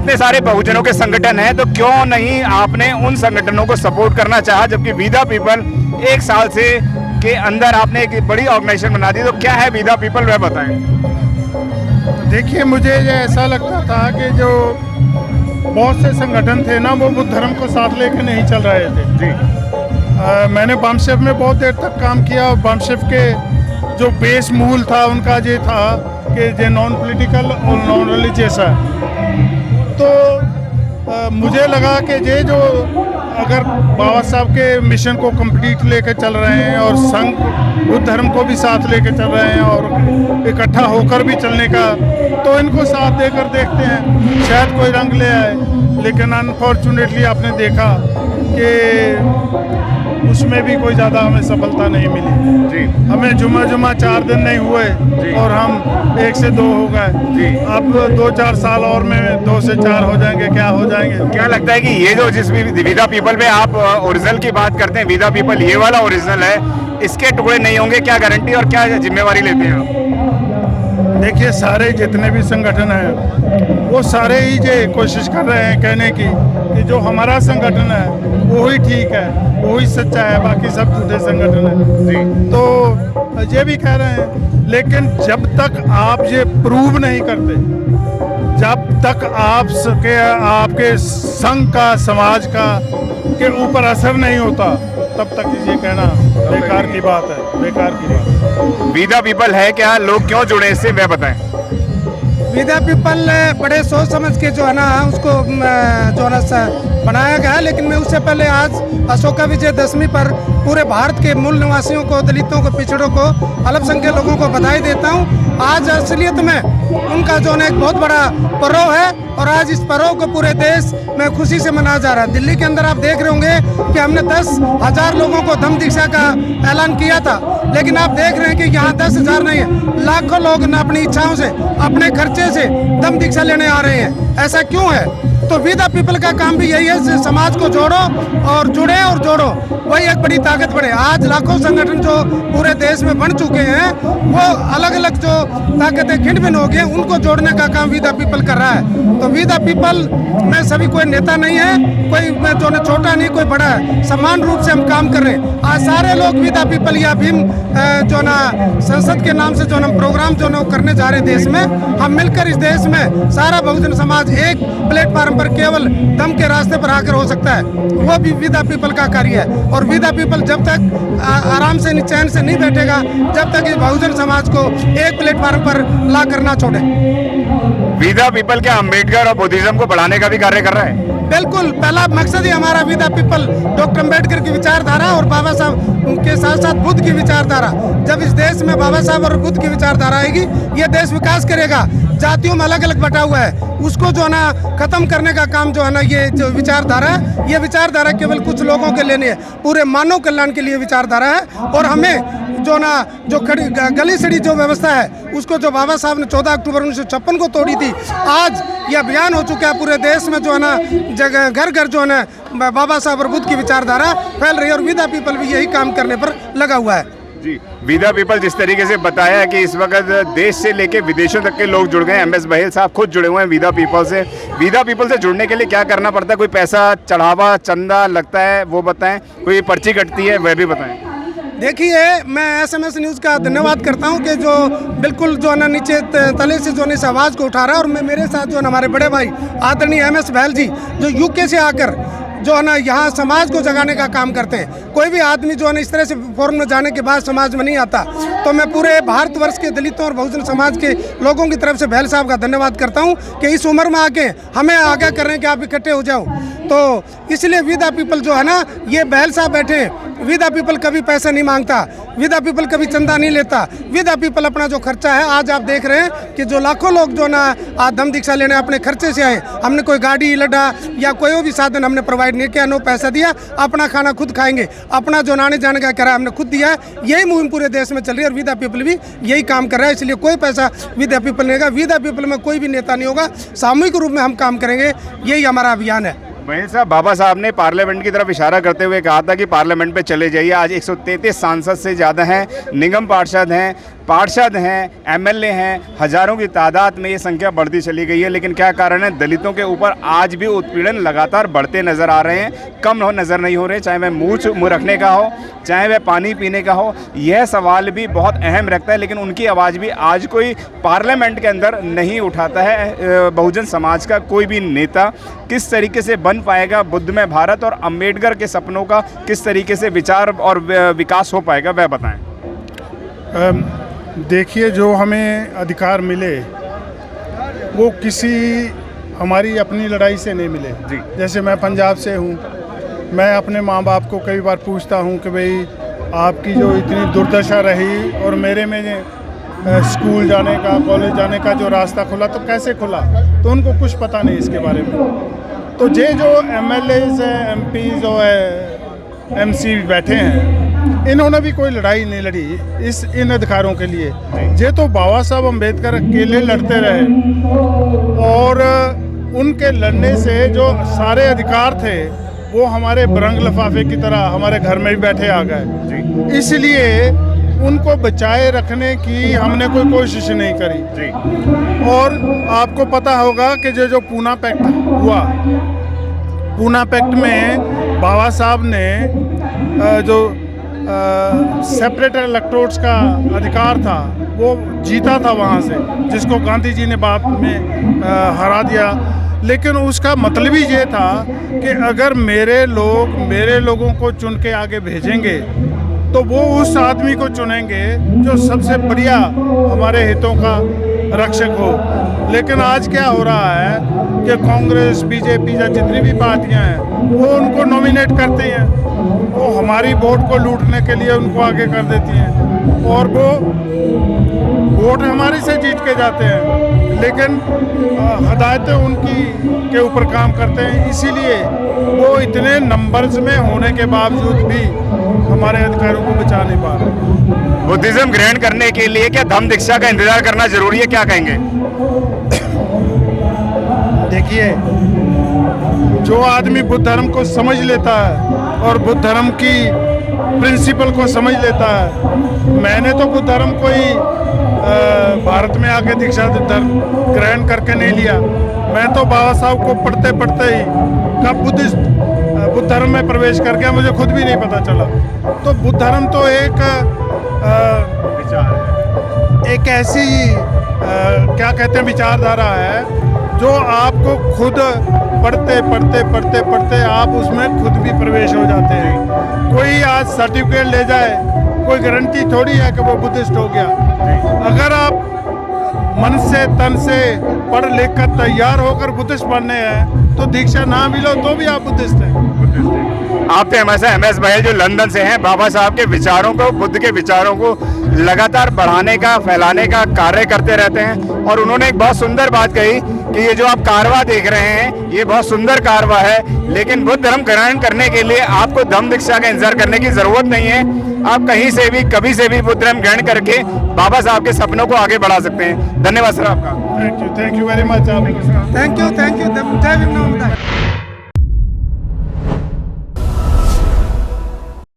इतने सारे बहुजनों के संगठन हैं, तो क्यों नहीं आपने उन संगठनों को सपोर्ट करना चाहा, जबकि विदा पीपल 1 साल से के अंदर आपने एक बड़ी ऑर्गेनाइजेशन बना दी। तो क्या है विदा पीपल, वह बताएं। देखिए, मुझे ये ऐसा लगता था कि जो बहुत से संगठन थे ना, वो बुद्ध धर्म को साथ लेके नहीं चल रहे थे जी। मैंने बामशेफ में बहुत देर तक काम किया और बामशेफ के जो बेस मूल था उनका ये था कि ये नॉन पॉलिटिकल और नॉन रिलीजियस है। तो मुझे लगा कि ये जो अगर बाबा साहब के मिशन को कंप्लीट लेके चल रहे हैं और संघ बुद्ध धर्म को भी साथ लेके चल रहे हैं और इकट्ठा होकर भी चलने का, तो इनको साथ देकर देखते हैं, शायद कोई रंग ले आए। लेकिन अनफॉर्चुनेटली आपने देखा कि उसमें भी कोई ज़्यादा हमें सफलता नहीं मिली जी। हमें जुमा 4 दिन नहीं हुए और हम 1 से 2 हो गए जी। अब 2-4 साल और में 2 से 4 हो जाएंगे, क्या हो जाएंगे। क्या लगता है कि ये जो जिस भी विदा पीपल में आप ओरिजिनल की बात करते हैं, विदा पीपल ये वाला ओरिजिनल है, इसके टुकड़े नहीं होंगे, क्या गारंटी और क्या जिम्मेवारी लेते हैं आप? देखिए, सारे जितने भी संगठन हैं वो सारे ही ये कोशिश कर रहे हैं कहने की कि जो हमारा संगठन है वो ही ठीक है, वो ही सच्चा है, बाकी सब झूठे संगठन है जी। तो ये भी कह रहे हैं, लेकिन जब तक आप ये प्रूव नहीं करते, जब तक आपके संघ का, समाज का के ऊपर असर नहीं होता, तब तक ये कहना बेकार की बात है, बेकार की बात। विदा पीपल है क्या, लोग क्यों जुड़े, इससे वह बताएं। विदा पीपल बड़े सोच समझ के जो है ना उसको जो है ना बनाया गया है। लेकिन मैं उससे पहले आज अशोका विजयदशमी पर पूरे भारत के मूल निवासियों को, दलितों को, पिछड़ों को, अल्पसंख्यक लोगों को बधाई देता हूँ। आज असलियत में उनका जो है एक बहुत बड़ा पर्व है और आज इस पर्व को पूरे देश में खुशी से मनाया जा रहा है। दिल्ली के अंदर आप देख रहे होंगे कि हमने 10,000 लोगों को धम्म दीक्षा का ऐलान किया था, लेकिन आप देख रहे हैं कि यहाँ 10,000 नहीं है, लाखों लोग अपनी इच्छाओं से, अपने खर्चे से धम्म दीक्षा लेने आ रहे हैं। ऐसा क्यों है? तो विदा पीपल का काम भी यही है, समाज को जोड़ो और जुड़े और जोड़ो, वही एक बड़ी ताकत बढ़े। आज लाखों संगठन जो पूरे देश में बन चुके हैं, वो अलग अलग जो ताकतें खिंड भिन्न हो गई, उनको जोड़ने का काम विदा पीपल कर रहा है। तो विदा पीपल में सभी कोई नेता नहीं है, कोई जो न छोटा नहीं, कोई बड़ा है, समान रूप से हम काम कर रहे हैं। आज सारे लोग विदा पीपल या भीम जो ना संसद के नाम से जो हम प्रोग्राम जो ना करने जा रहे हैं देश में, हम मिलकर इस देश में सारा बहुजन समाज एक प्लेटफार्म पर केवल दम के रास्ते पर आकर हो सकता है, वो भी विदा पीपल का कार्य है। और विदा पीपल जब तक आराम से चैन से नहीं बैठेगा, जब तक इस बहुजन समाज को एक प्लेटफार्म पर ला कर ना छोड़े। विदा पीपल क्या अम्बेडकर और बुद्धिज्म को बढ़ाने का भी कार्य कर रहा है? बिल्कुल, पहला मकसद ही हमारा विदा पीपल डॉक्टर अम्बेडकर की विचारधारा और बाबा साहब के साथ साथ बुद्ध की विचारधारा। जब इस देश में बाबा साहब और बुद्ध की विचारधारा आएगी, ये देश विकास करेगा। जातियों में अलग अलग बटा हुआ है, उसको जो है ना खत्म करने का काम जो है ना, ये जो विचारधारा है, ये विचारधारा केवल कुछ लोगों के लिए नहीं है, पूरे मानव कल्याण के लिए विचारधारा है। और हमें जो ना जो गली सड़ी जो व्यवस्था है, उसको जो बाबा साहब ने 14 अक्टूबर 1956 को तोड़ी थी, आज ये अभियान हो चुका है पूरे देश में, जो है ना जगह घर घर जो है ना बाबा साहब और बुद्ध की विचारधारा फैल रही है और विदा पीपल भी यही काम करने पर लगा हुआ है जी। विदा पीपल जिस तरीके से बताया है कि इस वक्त देश से लेके विदेशों तक के लोग जुड़ गए हैं, MS बहेल साहब खुद जुड़े हुए हैं विदा पीपल से। विदा पीपल से जुड़ने के लिए क्या करना पड़ता है? कोई पैसा, चढ़ावा, चंदा लगता है, वो बताएं। कोई पर्ची कटती है, वह भी बताएं। देखिए, मैं SMS न्यूज़ का धन्यवाद करता हूं कि जो बिल्कुल जो है ना नीचे तले से जो है इस आवाज़ को उठा रहा है। और मेरे साथ जो है हमारे बड़े भाई आदरणीय MS बहेल जी, जो UK से आकर जो है ना यहाँ समाज को जगाने का काम करते हैं। कोई भी आदमी जो है ना इस तरह से फॉरेन में जाने के बाद समाज में नहीं आता। तो मैं पूरे भारतवर्ष के दलितों और बहुजन समाज के लोगों की तरफ से बहेल साहब का धन्यवाद करता हूँ कि इस उम्र में आके हमें आगाह कर रहे हैं कि आप इकट्ठे हो जाओ। तो इसलिए विदा पीपल जो है ना, ये बहेल साहब बैठे, विदा पीपल कभी पैसा नहीं मांगता, विदा पीपल कभी चंदा नहीं लेता। विदा पीपल अपना जो खर्चा है, आज आप देख रहे हैं कि जो लाखों लोग जो ना आज धम्म दीक्षा लेने अपने खर्चे से आए, हमने कोई गाड़ी लड़ा या कोई भी साधन हमने प्रोवाइड नहीं किया, नो पैसा दिया, अपना खाना खुद खाएंगे, अपना जो आने जाने का किराया हमने खुद दिया है। यही मुहिम पूरे देश में चल रही है और विदा पीपल भी यही काम कर रहा है। इसलिए कोई पैसा विदा पीपल नहीं होगा, विदा पीपल में कोई भी नेता नहीं होगा, सामूहिक रूप में हम काम करेंगे, यही हमारा अभियान है। बहेल साहब, बाबा साहब ने पार्लियामेंट की तरफ इशारा करते हुए कहा था कि पार्लियामेंट पे चले जाइए। आज 133 सांसद से ज़्यादा हैं, निगम पार्षद हैं, पार्षद हैं, एमएलए हैं, हजारों की तादाद में ये संख्या बढ़ती चली गई है। लेकिन क्या कारण है? दलितों के ऊपर आज भी उत्पीड़न लगातार बढ़ते नज़र आ रहे हैं, कम नज़र नहीं हो रहे, चाहे वह मुँह रखने का हो, चाहे वह पानी पीने का हो। यह सवाल भी बहुत अहम रखता है, लेकिन उनकी आवाज़ भी आज कोई पार्लियामेंट के अंदर नहीं उठाता है। बहुजन समाज का कोई भी नेता किस तरीके से बन पाएगा बुद्धमय भारत, और अंबेडकर के सपनों का किस तरीके से विचार और विकास हो पाएगा, वह बताएं। देखिए, जो हमें अधिकार मिले वो किसी हमारी अपनी लड़ाई से नहीं मिले जी। जैसे मैं पंजाब से हूँ, मैं अपने माँ बाप को कई बार पूछता हूँ कि भाई आपकी जो इतनी दुर्दशा रही और मेरे में स्कूल जाने का, कॉलेज जाने का जो रास्ता खुला तो कैसे खुला, तो उनको कुछ पता नहीं इसके बारे में। तो ये जो एमएलएज हैं, एमपीज और एमसी बैठे हैं, इन्होंने भी कोई लड़ाई नहीं लड़ी इन अधिकारों के लिए। ये तो बाबा साहब अम्बेडकर अकेले लड़ते रहे, और उनके लड़ने से जो सारे अधिकार थे वो हमारे बरंग लिफाफे की तरह हमारे घर में भी बैठे आ गए। इसलिए उनको बचाए रखने की हमने कोई कोशिश नहीं करी। और आपको पता होगा कि जो पूना पैक्ट हुआ, पूना पैक्ट में बाबा साहब ने जो सेपरेट इलेक्ट्रोड्स का अधिकार था वो जीता था वहाँ से, जिसको गांधी जी ने बाद में हरा दिया। लेकिन उसका मतलब ही ये था कि अगर मेरे लोगों को चुन के आगे भेजेंगे तो वो उस आदमी को चुनेंगे जो सबसे बढ़िया हमारे हितों का रक्षक हो। लेकिन आज क्या हो रहा है कि कांग्रेस, बीजेपी या जितनी भी पार्टियां हैं वो उनको नॉमिनेट करती हैं, वो हमारी वोट को लूटने के लिए उनको आगे कर देती हैं, और वो वोट हमारे से जीत के जाते हैं, लेकिन हदायतें उनकी के ऊपर काम करते हैं। इसीलिए वो इतने नंबर्स में होने के बावजूद भी हमारे अधिकारों को बचा नहीं पा रहे। बुद्धिज्म ग्रहण करने के लिए क्या धम्म दीक्षा का इंतजार करना जरूरी है, क्या कहेंगे? देखिए, जो आदमी बुद्ध धर्म को समझ लेता है और बुद्ध धर्म की प्रिंसिपल को समझ लेता है, मैंने तो बुद्ध धर्म को ही भारत में आके दीक्षा ग्रहण करके नहीं लिया। मैं तो बाबा साहब को पढ़ते पढ़ते ही कब बुद्ध धर्म में प्रवेश कर गया मुझे खुद भी नहीं पता चला। तो बुद्ध धर्म तो एक ऐसी क्या कहते हैं विचारधारा है जो आपको खुद पढ़ते आप उसमें खुद भी प्रवेश हो जाते हैं। कोई आज सर्टिफिकेट ले जाए, कोई गारंटी थोड़ी है कि वो बुद्धिस्ट हो गया। अगर आप मन से तन से पढ़ लिख कर तैयार होकर बुद्धिस्ट बनने हैं तो दीक्षा ना मिलो तो भी आप बुद्धिस्ट हैं। आप थे हमारे साथ एमएस बहेल जो लंदन से हैं, बाबा साहब के विचारों को, बुद्ध के विचारों को लगातार बढ़ाने का, फैलाने का कार्य करते रहते हैं। और उन्होंने एक बहुत सुंदर बात कही कि ये जो आप कारवा देख रहे हैं ये बहुत सुंदर कारवा है, लेकिन बुद्ध धर्म ग्रहण करने के लिए आपको धम्म दीक्षा का इंतजार करने की जरूरत नहीं है। आप कहीं से भी कभी से भी बुद्ध धर्म ग्रहण करके बाबा साहब के सपनों को आगे बढ़ा सकते हैं। धन्यवाद सर आपका। Thank you very much. Thank you जय भीम।